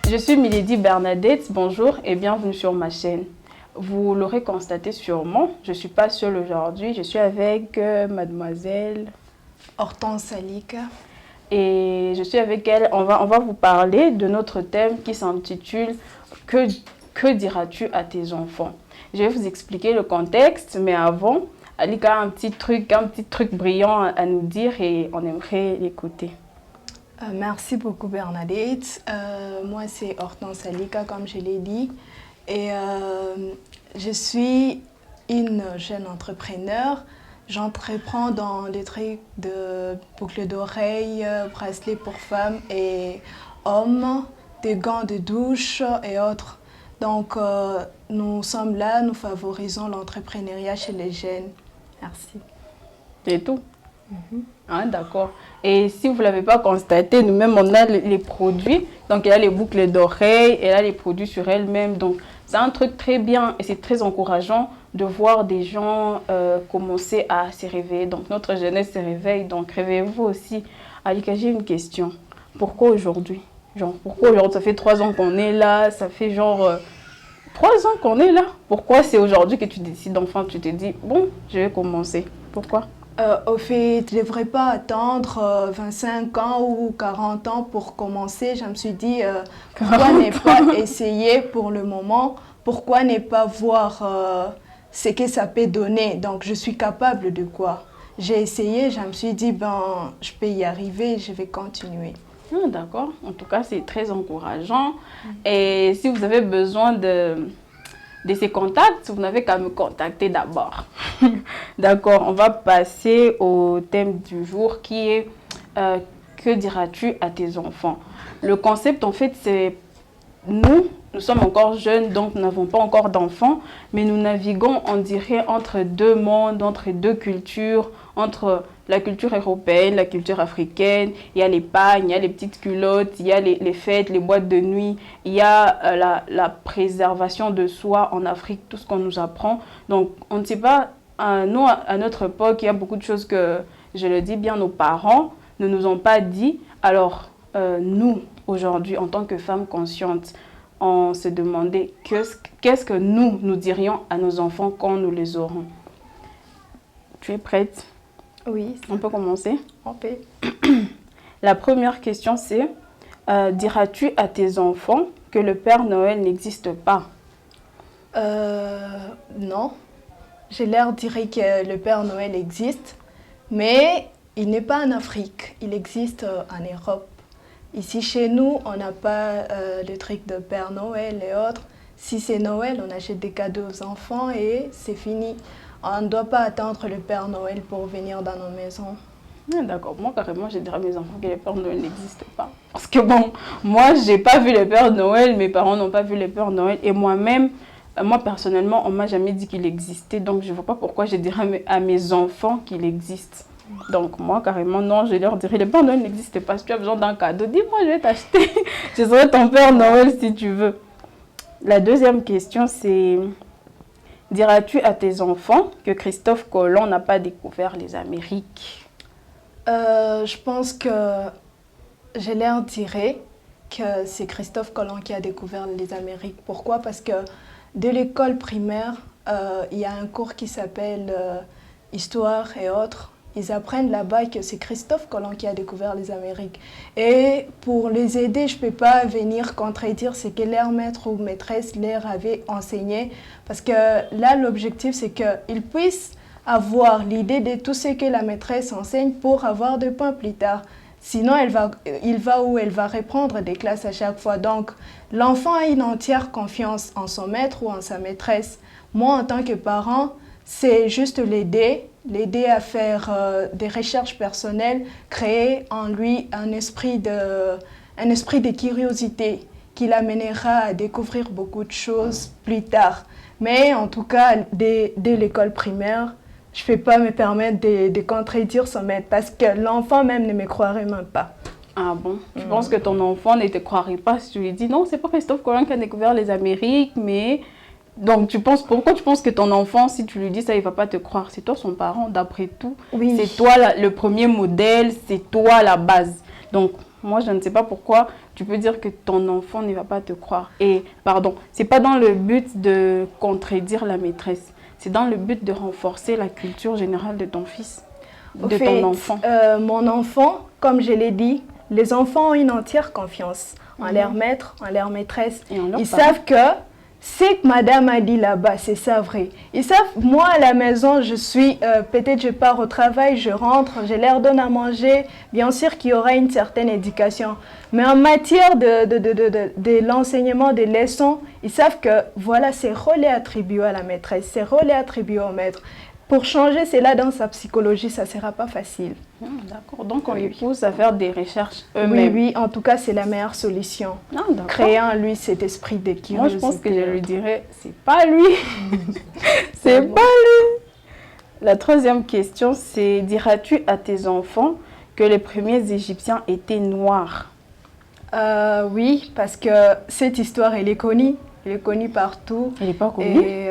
Je suis Milady Bernadette, bonjour et bienvenue sur ma chaîne. Vous l'aurez constaté sûrement, je ne suis pas seule aujourd'hui, je suis avec mademoiselle Hortense Salika. Et je suis avec elle, on va vous parler de notre thème qui s'intitule « Que diras-tu à tes enfants ?» Je vais vous expliquer le contexte, mais avant, Alika a un petit truc brillant à nous dire et on aimerait l'écouter. Merci beaucoup Bernadette. Moi c'est Hortense Salika comme je l'ai dit et je suis une jeune entrepreneur. J'entreprends dans les trucs de boucles d'oreilles, bracelets pour femmes et hommes, des gants de douche et autres. Donc nous sommes là, nous favorisons l'entrepreneuriat chez les jeunes. Merci. C'est tout. Ah, d'accord. Et si vous ne l'avez pas constaté, nous-mêmes, on a les produits. Donc, il y a les boucles d'oreilles, elle a les produits sur elle-même. Donc, c'est un truc très bien et c'est très encourageant de voir des gens commencer à se réveiller. Donc, notre jeunesse se réveille. Donc, réveillez-vous aussi. Alika, j'ai une question. Pourquoi aujourd'hui? Pourquoi aujourd'hui? Ça fait 3 ans qu'on est là. Ça fait 3 ans qu'on est là. Pourquoi c'est aujourd'hui que tu décides enfin, tu te dis, bon, je vais commencer. Pourquoi? Au fait, je ne devrais pas attendre 25 ans ou 40 ans pour commencer. Je me suis dit, pourquoi ne pas essayer pour le moment? Pourquoi ne pas voir ce que ça peut donner? Donc, je suis capable de quoi? J'ai essayé, je me suis dit, ben, je peux y arriver, je vais continuer. Ah, d'accord. En tout cas, c'est très encourageant. Et si vous avez besoin de ces contacts, vous n'avez qu'à me contacter d'abord. D'accord, on va passer au thème du jour qui est que diras-tu à tes enfants? Le concept, en fait, c'est nous sommes encore jeunes, donc nous n'avons pas encore d'enfants, mais nous naviguons, on dirait, entre deux mondes, entre deux cultures, entre la culture européenne, la culture africaine. Il y a les pagnes, il y a les petites culottes, il y a les fêtes, les boîtes de nuit, il y a la préservation de soi en Afrique, tout ce qu'on nous apprend. Donc, on ne sait pas, nous, à notre époque, il y a beaucoup de choses que, je le dis bien, nos parents ne nous ont pas dit. Alors, nous, aujourd'hui, en tant que femmes conscientes, on se demandait qu'est-ce que nous dirions à nos enfants quand nous les aurons. Tu es prête? Oui. On peut commencer? On peut. La première question, c'est diras-tu à tes enfants que le Père Noël n'existe pas? Non. Je leur dirais que le Père Noël existe, mais il n'est pas en Afrique, il existe en Europe. Ici, chez nous, on n'a pas le truc de Père Noël et autres. Si c'est Noël, on achète des cadeaux aux enfants et c'est fini. On ne doit pas attendre le Père Noël pour venir dans nos maisons. Ah, d'accord, moi carrément, je dirais à mes enfants que le Père Noël n'existe pas. Parce que bon, moi, je n'ai pas vu le Père Noël, mes parents n'ont pas vu le Père Noël. Et moi-même, moi personnellement, on ne m'a jamais dit qu'il existait. Donc, je ne vois pas pourquoi je dirais à mes enfants qu'il existe. Donc moi carrément non, je leur dirais le Père Noël n'existe pas. Si tu as besoin d'un cadeau, dis-moi, je vais t'acheter. Je serai ton Père Noël si tu veux. La deuxième question, c'est diras-tu à tes enfants que Christophe Colomb n'a pas découvert les Amériques? Je pense que je leur dirais que c'est Christophe Colomb qui a découvert les Amériques. Pourquoi? Parce que dès l'école primaire, il y a un cours qui s'appelle Histoire et autres. Ils apprennent là-bas que c'est Christophe Colomb qui a découvert les Amériques. Et pour les aider, je ne peux pas venir contredire ce que leur maître ou maîtresse leur avait enseigné. Parce que là, l'objectif, c'est qu'ils puissent avoir l'idée de tout ce que la maîtresse enseigne pour avoir des points plus tard. Sinon, elle va reprendre des classes à chaque fois. Donc, l'enfant a une entière confiance en son maître ou en sa maîtresse. Moi, en tant que parent, c'est juste l'aider à faire des recherches personnelles, créer en lui un esprit de curiosité qui l'amènera à découvrir beaucoup de choses plus tard. Mais en tout cas, dès l'école primaire, je ne peux pas me permettre de contredire son maître parce que l'enfant même ne me croirait même pas. Ah bon? Je pense que ton enfant ne te croirait pas si tu lui dis non, c'est pas Christophe Colomb qui a découvert les Amériques, mais... Donc, pourquoi tu penses que ton enfant, si tu lui dis ça, il ne va pas te croire? C'est toi son parent, d'après tout. Oui. C'est toi le premier modèle, c'est toi la base. Donc, Moi, je ne sais pas pourquoi tu peux dire que ton enfant ne va pas te croire. Et, pardon, c'est pas dans le but de contredire la maîtresse. C'est dans le but de renforcer la culture générale de ton fils, de ton enfant. Mon enfant, comme je l'ai dit, les enfants ont une entière confiance en leur maître, en leur maîtresse. Ils savent que ce que madame a dit là-bas, c'est ça vrai. Ils savent, moi à la maison, je suis, peut-être je pars au travail, je rentre, je leur donne à manger. Bien sûr qu'il y aura une certaine éducation. Mais en matière de l'enseignement des leçons, ils savent que voilà, ces rôles est attribué à la maîtresse, ces rôles est attribué au maître. Pour changer cela dans sa psychologie, ça ne sera pas facile. D'accord, donc on les pousse à faire des recherches eux-mêmes. Oui, en tout cas, c'est la meilleure solution. Créer en lui cet esprit de curiosité. Moi, je pense que je lui dirais, c'est pas lui. C'est pas lui. La troisième question, c'est, diras-tu à tes enfants que les premiers Égyptiens étaient noirs? Oui, parce que cette histoire, elle est connue. Elle est connue partout. Elle n'est pas connue? Et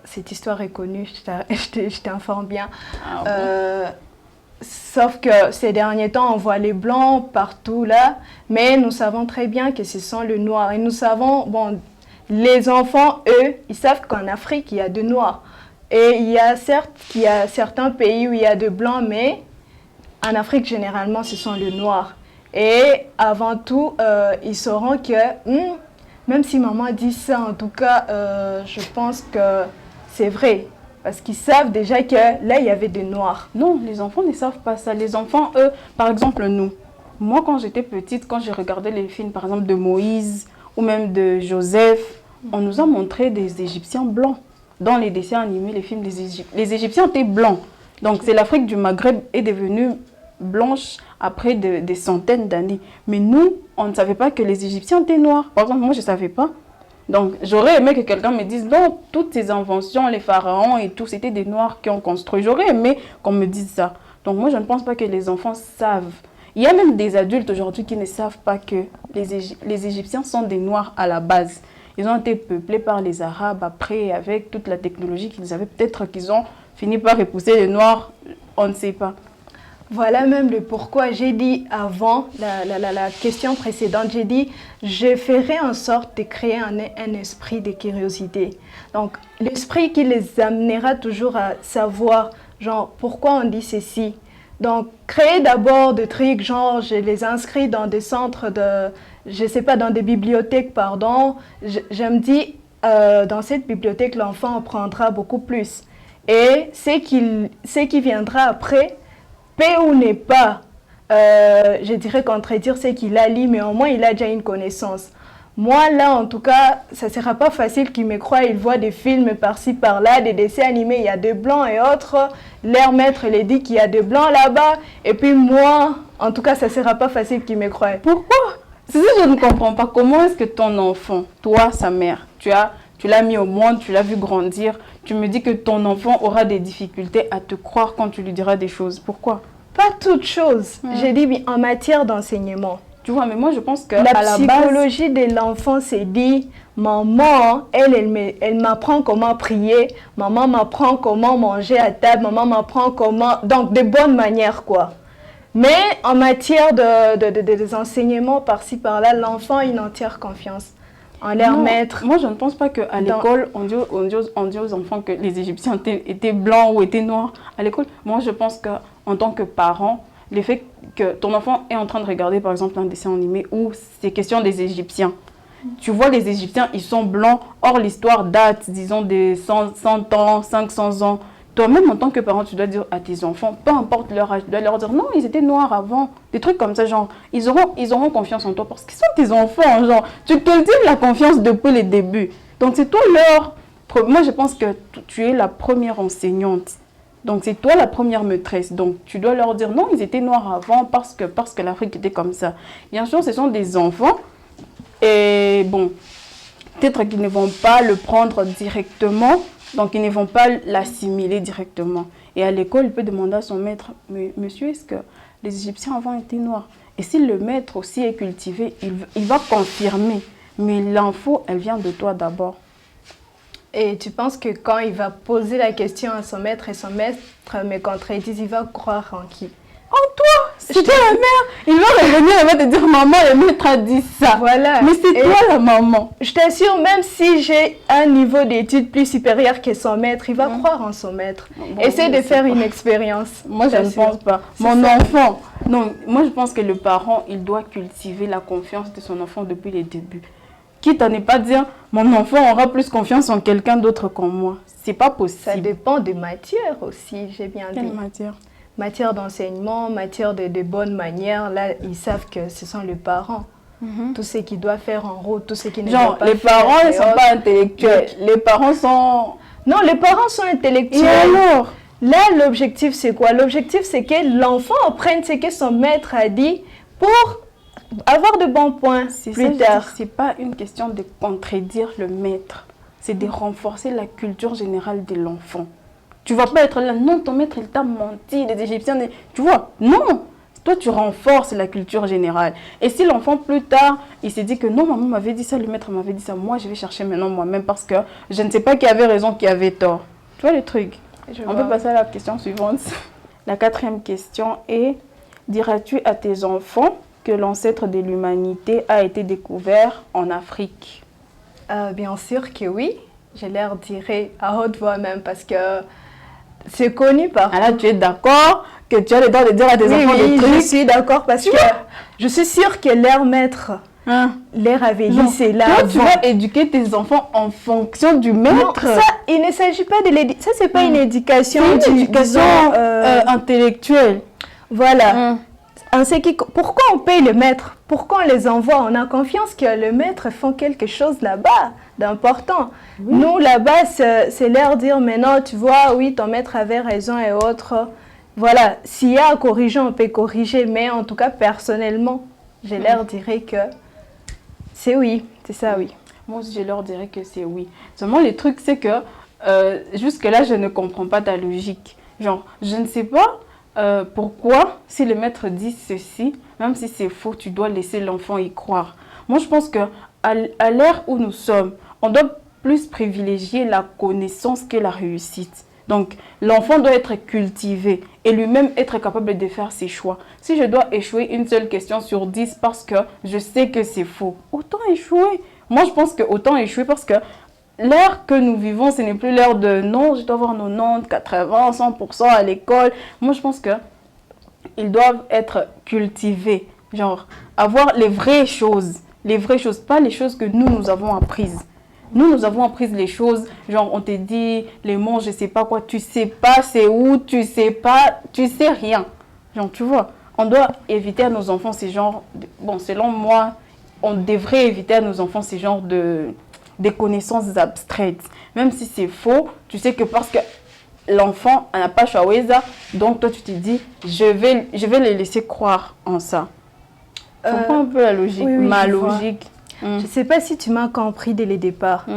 cette histoire est connue, je t'informe bien. Sauf que ces derniers temps, on voit les blancs partout là, mais nous savons très bien que ce sont les noirs. Et nous savons, bon, les enfants, eux, ils savent qu'en Afrique, il y a des noirs. Et il y a certains pays où il y a des blancs, mais en Afrique, généralement, ce sont les noirs. Et avant tout, ils sauront que, même si maman dit ça, en tout cas, je pense que c'est vrai. Parce qu'ils savent déjà que là, il y avait des noirs. Non, les enfants ne savent pas ça. Les enfants, eux, par exemple, nous. Moi, quand j'étais petite, quand je regardais les films, par exemple, de Moïse ou même de Joseph, on nous a montré des Égyptiens blancs. Dans les dessins animés, les films des Égyptiens. Les Égyptiens étaient blancs. Donc, c'est l'Afrique du Maghreb est devenue blanche après des centaines d'années. Mais nous, on ne savait pas que les Égyptiens étaient noirs. Par exemple, moi, je ne savais pas. Donc, j'aurais aimé que quelqu'un me dise, non, toutes ces inventions, les pharaons et tout, c'était des noirs qui ont construit. J'aurais aimé qu'on me dise ça. Donc, moi, je ne pense pas que les enfants savent. Il y a même des adultes aujourd'hui qui ne savent pas que les Égyptiens sont des noirs à la base. Ils ont été peuplés par les Arabes après, avec toute la technologie qu'ils avaient. Peut-être qu'ils ont fini par repousser les noirs, on ne sait pas. Voilà même le pourquoi j'ai dit avant, la question précédente, j'ai dit je ferai en sorte de créer un esprit de curiosité. Donc l'esprit qui les amènera toujours à savoir, genre, pourquoi on dit ceci. Donc créer d'abord des trucs, genre je les inscris dans des centres de, je sais pas, dans des bibliothèques, pardon. Je me dis, dans cette bibliothèque, l'enfant apprendra beaucoup plus. Et ce qui viendra après, peut ou n'est pas, je dirais contredire ce qu'il a lu, mais au moins il a déjà une connaissance. Moi, là, en tout cas, ça ne sera pas facile qu'il me croie. Il voit des films par-ci, par-là, des dessins animés, il y a des blancs et autres. Leur maître les dit qu'il y a des blancs là-bas. Et puis moi, en tout cas, ça ne sera pas facile qu'il me croie. Pourquoi? C'est ça que je ne comprends pas. Comment est-ce que ton enfant, toi, sa mère, tu l'as mis au monde, tu l'as vu grandir, tu me dis que ton enfant aura des difficultés à te croire quand tu lui diras des choses. Pourquoi? Pas toutes choses. J'ai dit en matière d'enseignement. Tu vois, mais moi je pense que la psychologie de l'enfant s'est dit, maman, elle m'apprend comment prier, maman m'apprend comment manger à table, maman m'apprend comment... Donc, de bonnes manières, quoi. Mais en matière des enseignements par-ci, par-là, l'enfant a une entière confiance en leur maître. Moi, je ne pense pas qu'à l'école, on dit aux enfants que les Égyptiens étaient blancs ou étaient noirs. À l'école, moi, je pense qu'en tant que parent, le fait que ton enfant est en train de regarder, par exemple, un dessin animé où c'est question des Égyptiens. Tu vois, les Égyptiens, ils sont blancs. Or, l'histoire date, disons, de 100 ans, 500 ans. Toi-même, en tant que parent, tu dois dire à tes enfants, peu importe leur âge, tu dois leur dire non, ils étaient noirs avant. Des trucs comme ça, genre, ils auront confiance en toi parce qu'ils sont tes enfants. Genre, tu te dis la confiance depuis le début. Donc, c'est toi leur... Moi, je pense que tu es la première enseignante. Donc, c'est toi la première maîtresse. Donc, tu dois leur dire non, ils étaient noirs avant parce que l'Afrique était comme ça. Bien sûr, ce sont des enfants. Et bon, peut-être qu'ils ne vont pas le prendre directement. Donc, ils ne vont pas l'assimiler directement. Et à l'école, il peut demander à son maître, monsieur, est-ce que les Égyptiens avant étaient noirs? Et si le maître aussi est cultivé, il va confirmer. Mais l'info, elle vient de toi d'abord. Et tu penses que quand il va poser la question à son maître et son maître me contredit, il va croire en qui? C'est toi la mère. Il va revenir, il va te dire, maman, le maître a dit ça. Voilà. Mais c'est toi la maman. Je t'assure, même si j'ai un niveau d'études plus supérieur que son maître, il va croire en son maître. Bon, Essaie de faire une expérience. Moi, je ne pense pas. Mon enfant, non, moi je pense que le parent, il doit cultiver la confiance de son enfant depuis les débuts. Quitte à ne pas dire, mon enfant aura plus confiance en quelqu'un d'autre qu'en moi. C'est pas possible. Ça dépend des matières aussi, j'ai bien dit. Quelle matière? Matière d'enseignement, matière de bonnes manières. Là, ils savent que ce sont les parents. Tout ce qu'ils doivent faire en route, tout ce qu'ils ne doivent pas faire. Les parents, ils ne sont pas intellectuels. Les parents sont... Non, les parents sont intellectuels. Et alors? Là, l'objectif, c'est quoi? L'objectif, c'est que l'enfant apprenne ce que son maître a dit pour avoir de bons points plus tard. Ce n'est pas une question de contredire le maître. C'est de renforcer la culture générale de l'enfant. Tu ne vas pas être là, non, ton maître, il t'a menti, les Égyptiens, tu vois, non. Toi, tu renforces la culture générale. Et si l'enfant, plus tard, il s'est dit que non, maman m'avait dit ça, le maître m'avait dit ça, moi, je vais chercher maintenant moi-même parce que je ne sais pas qui avait raison, qui avait tort. Tu vois le truc? On peut passer à la question suivante. La 4e question est, diras-tu à tes enfants que l'ancêtre de l'humanité a été découvert en Afrique? Bien sûr que oui. Je leur dirai à haute voix même parce que c'est connu par... Ah là, tu es d'accord que tu as le droit de dire à tes enfants des trucs? Je suis d'accord parce que je suis sûre que leur maître leur avait dit c'est là. Toi, tu vas éduquer tes enfants en fonction du maître? Non, ça, il ne s'agit pas de l'éducation. Ça, c'est pas une éducation. C'est une éducation intellectuelle. Voilà. Pourquoi on paye le maître? Pourquoi on les envoie? On a confiance que le maître font quelque chose là-bas d'important. Oui. Nous, là-bas, c'est leur dire, mais non, tu vois, oui, ton maître avait raison et autres. Voilà, s'il y a à corriger, on peut corriger. Mais en tout cas, personnellement, je leur dirais que c'est oui. C'est ça, oui. Moi aussi, je leur dirais que c'est oui. Seulement, le truc, c'est que jusque-là, je ne comprends pas ta logique. Genre, je ne sais pas pourquoi, si le maître dit ceci, même si c'est faux, tu dois laisser l'enfant y croire. Moi, je pense qu'à l'ère où nous sommes, on doit plus privilégier la connaissance que la réussite. Donc, l'enfant doit être cultivé et lui-même être capable de faire ses choix. Si je dois échouer une seule question sur 10 parce que je sais que c'est faux, autant échouer. Moi, je pense que autant échouer parce que l'ère que nous vivons, ce n'est plus l'ère de non, je dois avoir 90, 80, 100% à l'école. Moi, je pense qu'ils doivent être cultivés. Genre, avoir les vraies choses, pas les choses que nous avons apprises. Nous avons appris les choses, genre on te dit les mots, je sais pas quoi, tu sais pas c'est où, tu sais pas, tu sais rien. Genre tu vois, on doit éviter à nos enfants ces genres, bon selon moi, on devrait éviter à nos enfants ces genres des connaissances abstraites. Même si c'est faux, tu sais que parce que l'enfant n'a pas choisi ça, donc toi tu te dis, je vais les laisser croire en ça. Tu comprends un peu la logique, oui, ma logique. Je ne sais pas si tu m'as compris dès le départ.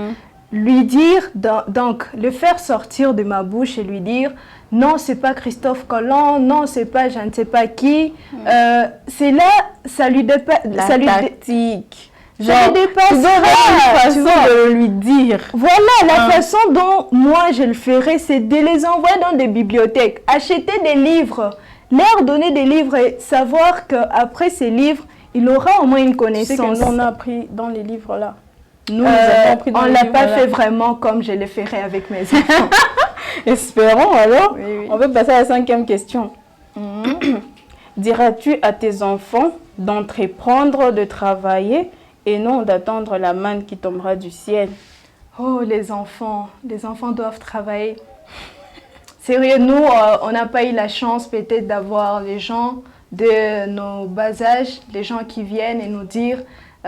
Lui dire, donc le faire sortir de ma bouche et lui dire non, c'est pas Christophe Colomb, non, c'est pas je ne sais pas qui. C'est là, ça lui dépasse. La tactique. Genre, ça lui dépasse. Tu dois une façon de lui dire. Voilà, la façon dont moi je le ferais, c'est de les envoyer dans des bibliothèques, acheter des livres, leur donner des livres et savoir qu'après ces livres, il aura au moins une connaissance. Tu sais que nous, on a appris dans les livres là. Nous avons appris dans les livres. On ne l'a pas fait vraiment comme je le ferais avec mes enfants. Espérons alors. Oui, oui. On va passer à la 5e question. Diras-tu à tes enfants d'entreprendre, de travailler et non d'attendre la manne qui tombera du ciel? Oh, les enfants doivent travailler. Sérieux, nous, on n'a pas eu la chance peut-être d'avoir les gens de nos bas âges, les gens qui viennent et nous dire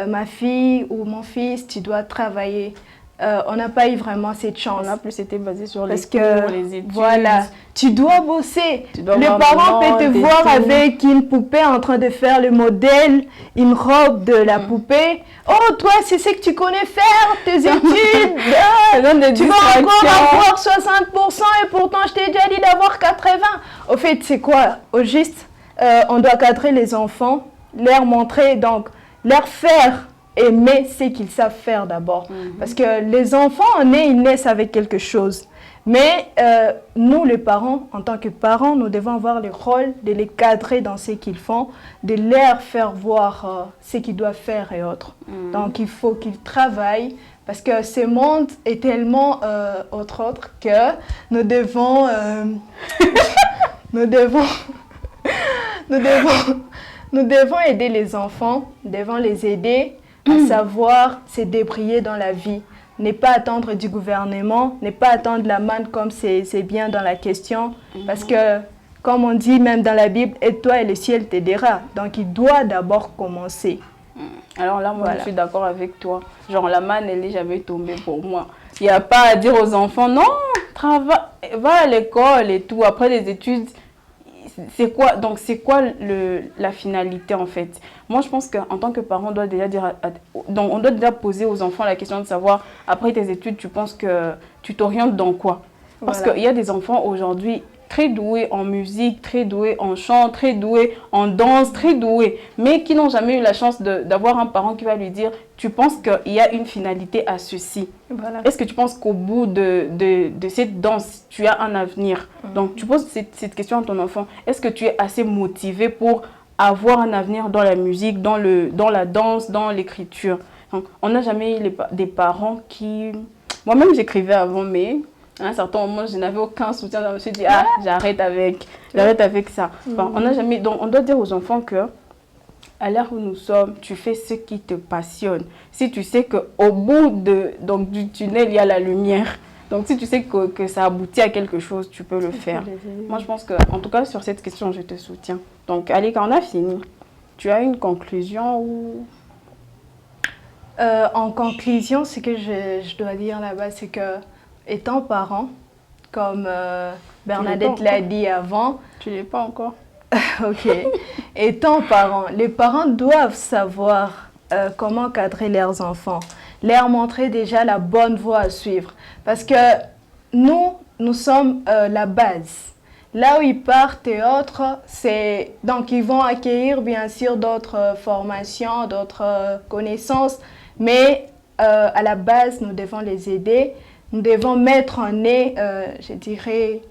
ma fille ou mon fils, tu dois travailler. On n'a pas eu vraiment cette chance. On a plus été basé sur les cours, les études. Voilà, tu dois bosser. Le parent peut te voir avec une poupée en train de faire le modèle, une robe de la poupée. Oh, toi, c'est ce que tu connais faire, tes études. Tu vas encore avoir 60% et pourtant, je t'ai déjà dit d'avoir 80%. Au fait, c'est quoi? Au juste, on doit cadrer les enfants, leur montrer, donc leur faire aimer ce qu'ils savent faire d'abord. Parce que les enfants, ils naissent avec quelque chose. Mais nous, les parents, en tant que parents, nous devons avoir le rôle de les cadrer dans ce qu'ils font, de leur faire voir ce qu'ils doivent faire et autres. Donc, il faut qu'ils travaillent parce que ce monde est tellement autre que nous devons, nous devons aider les enfants, nous devons les aider à savoir se débrouiller dans la vie. Ne pas attendre du gouvernement, ne pas attendre la manne comme c'est bien dans la question. Parce que, comme on dit même dans la Bible, aide-toi et le ciel t'aidera. Donc, il doit d'abord commencer. Alors là, moi, je suis d'accord avec toi. Genre, la manne, elle n'est jamais tombée pour moi. Il n'y a pas à dire aux enfants, non, va à l'école et tout. Après les études, c'est quoi, donc c'est quoi la finalité en fait? Moi je pense qu'en tant que parent, on doit déjà dire, donc on doit déjà poser aux enfants la question de savoir, après tes études, tu penses que tu t'orientes dans quoi? Parce qu'il y a des enfants aujourd'hui très doués en musique, très doués en chant, très doués en danse, très doués, mais qui n'ont jamais eu la chance d'avoir un parent qui va lui dire, tu penses qu'il y a une finalité à ceci. Est-ce que tu penses qu'au bout de cette danse, tu as un avenir? Donc tu poses cette question à ton enfant, est-ce que tu es assez motivé pour avoir un avenir dans la musique, dans la danse, dans l'écriture? Donc on n'a jamais eu des parents qui... Moi-même j'écrivais avant, mais... à un certain moment, je n'avais aucun soutien. Je me suis dit, ah, j'arrête avec ça. Enfin, on n'a jamais... Donc, on doit dire aux enfants que, à l'heure où nous sommes, tu fais ce qui te passionne. Si tu sais qu'au bout du tunnel, il y a la lumière. Donc, si tu sais que ça aboutit à quelque chose, tu peux le faire. Moi, je pense que, en tout cas, sur cette question, je te soutiens. Donc, allez, quand on a fini, tu as une conclusion ou... En conclusion, ce que je dois dire là-bas, c'est que étant parent, comme Bernadette l'a dit avant... Tu ne l'es pas encore. Ok. Étant parent, les parents doivent savoir comment cadrer leurs enfants, leur montrer déjà la bonne voie à suivre. Parce que nous sommes la base. Là où ils partent et autres, donc ils vont acquérir bien sûr d'autres formations, d'autres connaissances, mais à la base, nous devons les aider. Nous devons mettre en nez, je dirais,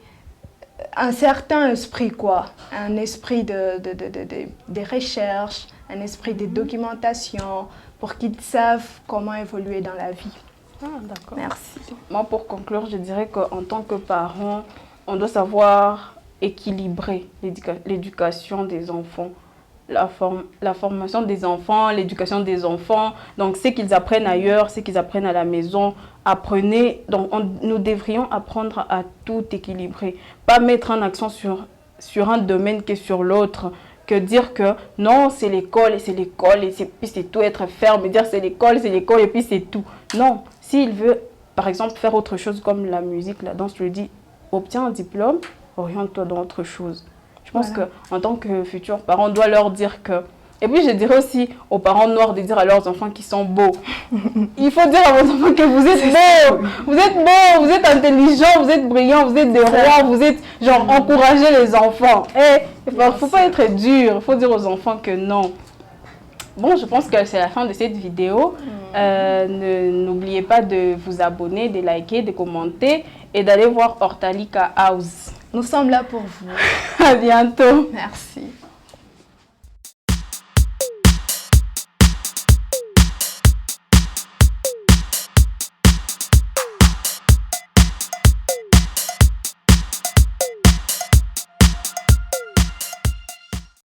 un certain esprit, quoi. Un esprit de recherche, un esprit de documentation, pour qu'ils savent comment évoluer dans la vie. Ah, d'accord. Merci. Moi, pour conclure, je dirais qu'en tant que parent, on doit savoir équilibrer l'éducation des enfants. La formation des enfants, l'éducation des enfants, donc ce qu'ils apprennent ailleurs, ce qu'ils apprennent à la maison, nous devrions apprendre à tout équilibrer, pas mettre un accent sur un domaine que sur l'autre, que dire que non, c'est l'école, et puis c'est tout, être ferme, et dire c'est l'école, et puis c'est tout. Non, s'il veut, par exemple, faire autre chose comme la musique, la danse, je lui dis, obtiens un diplôme, oriente-toi dans autre chose. Je pense qu'en tant que futur parent, on doit leur dire que... Et puis je dirais aussi aux parents noirs de dire à leurs enfants qu'ils sont beaux. Il faut dire à vos enfants que vous êtes beaux. Vous êtes beaux, vous êtes intelligents, vous êtes brillants, vous êtes des rois, vous êtes... Genre, encouragez les enfants. Il ne faut pas être dur, il faut dire aux enfants que non. Bon, je pense que c'est la fin de cette vidéo. N'oubliez pas de vous abonner, de liker, de commenter et d'aller voir Hortalika House. Nous sommes là pour vous. À bientôt. Merci.